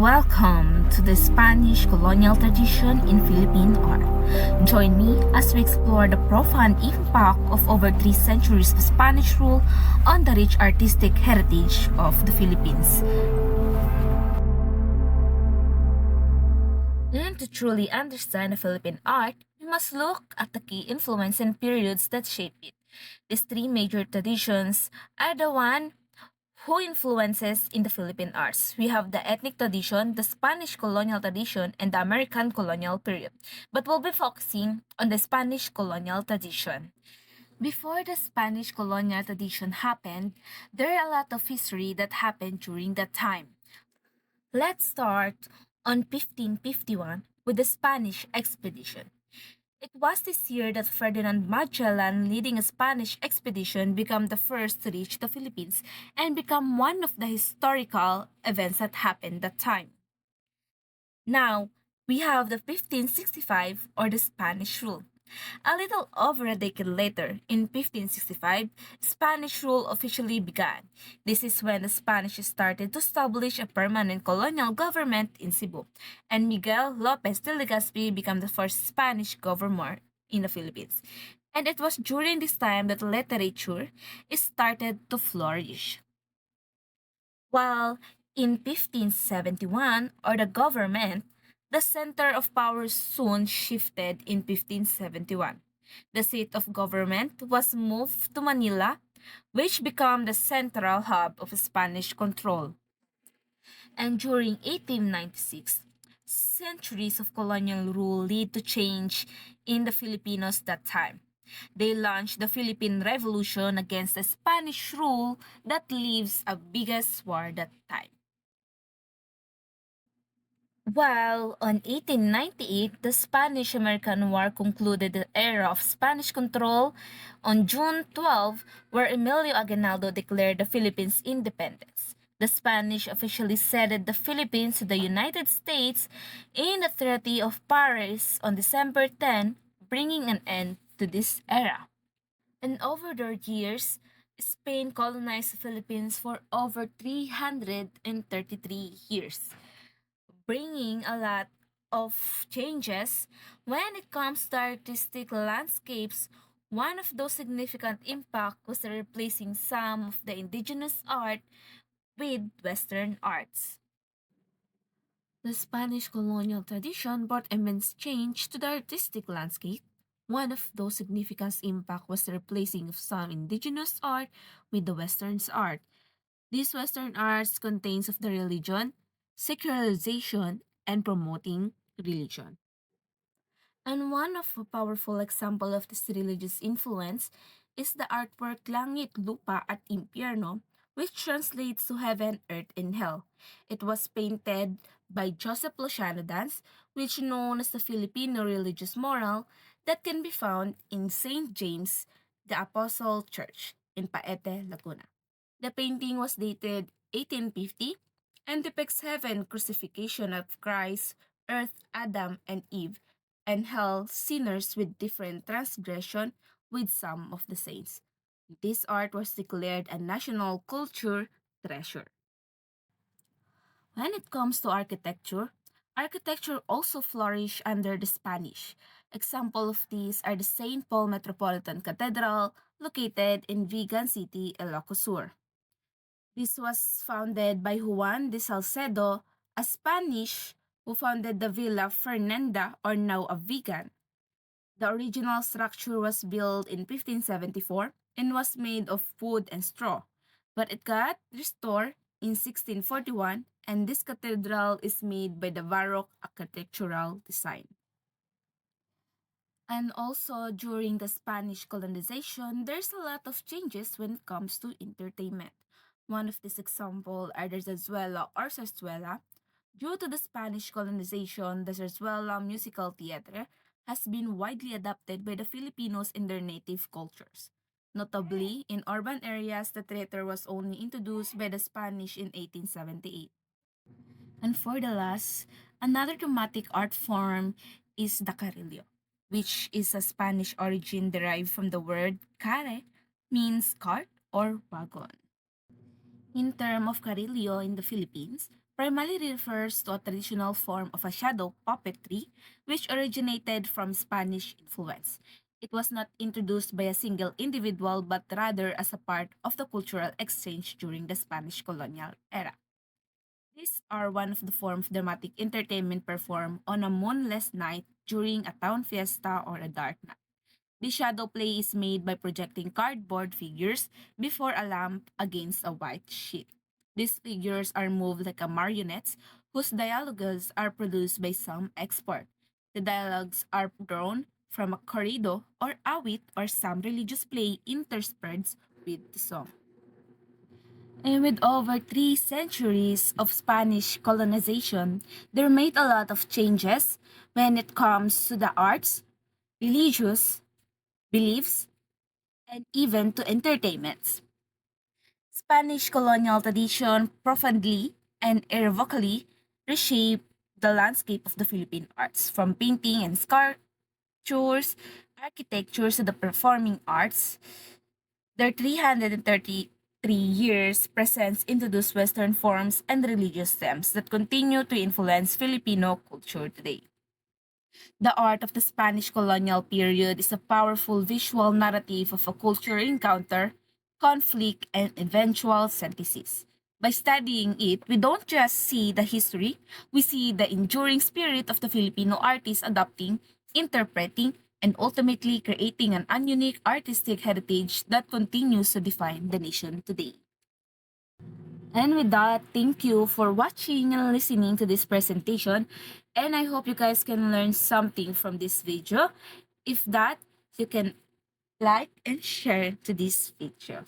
welcome to the Spanish colonial tradition in Philippine art. Join me as we explore the profound impact of over 3 centuries of Spanish rule on the rich artistic heritage of the Philippines. And to truly understand the Philippine art, we must look at the key influence and periods that shape it. These three major traditions are the one who influences in the Philippine arts. We have the ethnic tradition, the Spanish colonial tradition, and the American colonial period. But we'll be focusing on the Spanish colonial tradition. Before the Spanish colonial tradition happened, there are a lot of history that happened during that time. Let's start on 1551 with the Spanish expedition. It was this year that Ferdinand Magellan, leading a Spanish expedition, became the first to reach the Philippines and become one of the historical events that happened that time. Now, we have the 1565 or the Spanish rule. A little over a decade later, in 1565, Spanish rule officially began. This is when the Spanish started to establish a permanent colonial government in Cebu, and Miguel Lopez de Legazpi became the first Spanish governor in the Philippines. And it was during this time that literature started to flourish. While in 1571, or the government, the center of power soon shifted in 1571. The seat of government was moved to Manila, which became the central hub of Spanish control. And during 1896, centuries of colonial rule led to change in the Filipinos that time. They launched the Philippine Revolution against the Spanish rule that leaves a biggest war that time. While on 1898, the Spanish-American War concluded the era of Spanish control on June 12, where Emilio Aguinaldo declared the Philippines independence. The Spanish officially ceded the Philippines to the United States in the Treaty of Paris on December 10, bringing an end to this era. And over their years, Spain colonized the Philippines for over 333 years, bringing a lot of changes. When it comes to artistic landscapes, one of those significant impact was the replacing some of the indigenous art with Western arts. The Spanish colonial tradition brought immense change to the artistic landscape. One of those significant impact was the replacing of some indigenous art with the Western art. These Western arts contains of the religion, secularization, and promoting religion. And one of a powerful example of this religious influence is the artwork Langit Lupa at Impierno, which translates to heaven, earth, and hell. It was painted by Joseph Luciano Dance, which known as the Filipino religious moral that can be found in St. James the Apostle Church in Paete, Laguna. The painting was dated 1850 and depicts heaven crucifixion of Christ, earth Adam and Eve, and hell sinners with different transgression with some of the saints. This art was declared a national culture treasure. When it comes to architecture, architecture also flourished under the Spanish. Example of these are the St. Paul Metropolitan Cathedral located in Vigan City, Ilocos Sur. This was founded by Juan de Salcedo, a Spanish who founded the Villa Fernanda or now a Vigan. The original structure was built in 1574 and was made of wood and straw, but it got restored in 1641 and this cathedral is made by the Baroque architectural design. And also during the Spanish colonization, there's a lot of changes when it comes to entertainment. One of these examples are the zarzuela or zarzuela. Due to the Spanish colonization, the zarzuela musical theater has been widely adopted by the Filipinos in their native cultures. Notably, in urban areas, the theater was only introduced by the Spanish in 1878. And for the last, another dramatic art form is the carrillo, which is a Spanish origin derived from the word care, means cart or wagon. In term of carrillo in the Philippines, primarily refers to a traditional form of a shadow puppetry which originated from Spanish influence. It was not introduced by a single individual but rather as a part of the cultural exchange during the Spanish colonial era. These are one of the forms of dramatic entertainment performed on a moonless night during a town fiesta or a dark night. The shadow play is made by projecting cardboard figures before a lamp against a white sheet. These figures are moved like a marionettes whose dialogues are produced by some expert. The dialogues are drawn from a corrido or awit or some religious play interspersed with the song. And with over 3 centuries of Spanish colonization, there made a lot of changes when it comes to the arts, religious beliefs, and even to entertainments. Spanish colonial tradition profoundly and irrevocably reshaped the landscape of the Philippine arts, from painting and sculptures, architectures to the performing arts. Their 333 years presence introduced Western forms and religious themes that continue to influence Filipino culture today. The art of the Spanish colonial period is a powerful visual narrative of a cultural encounter, conflict, and eventual synthesis. By studying it, we don't just see the history, we see the enduring spirit of the Filipino artists adapting, interpreting, and ultimately creating an unique artistic heritage that continues to define the nation today. And with that, thank you for watching and listening to this presentation. And I hope you guys can learn something from this video. If that, you can like and share to this video.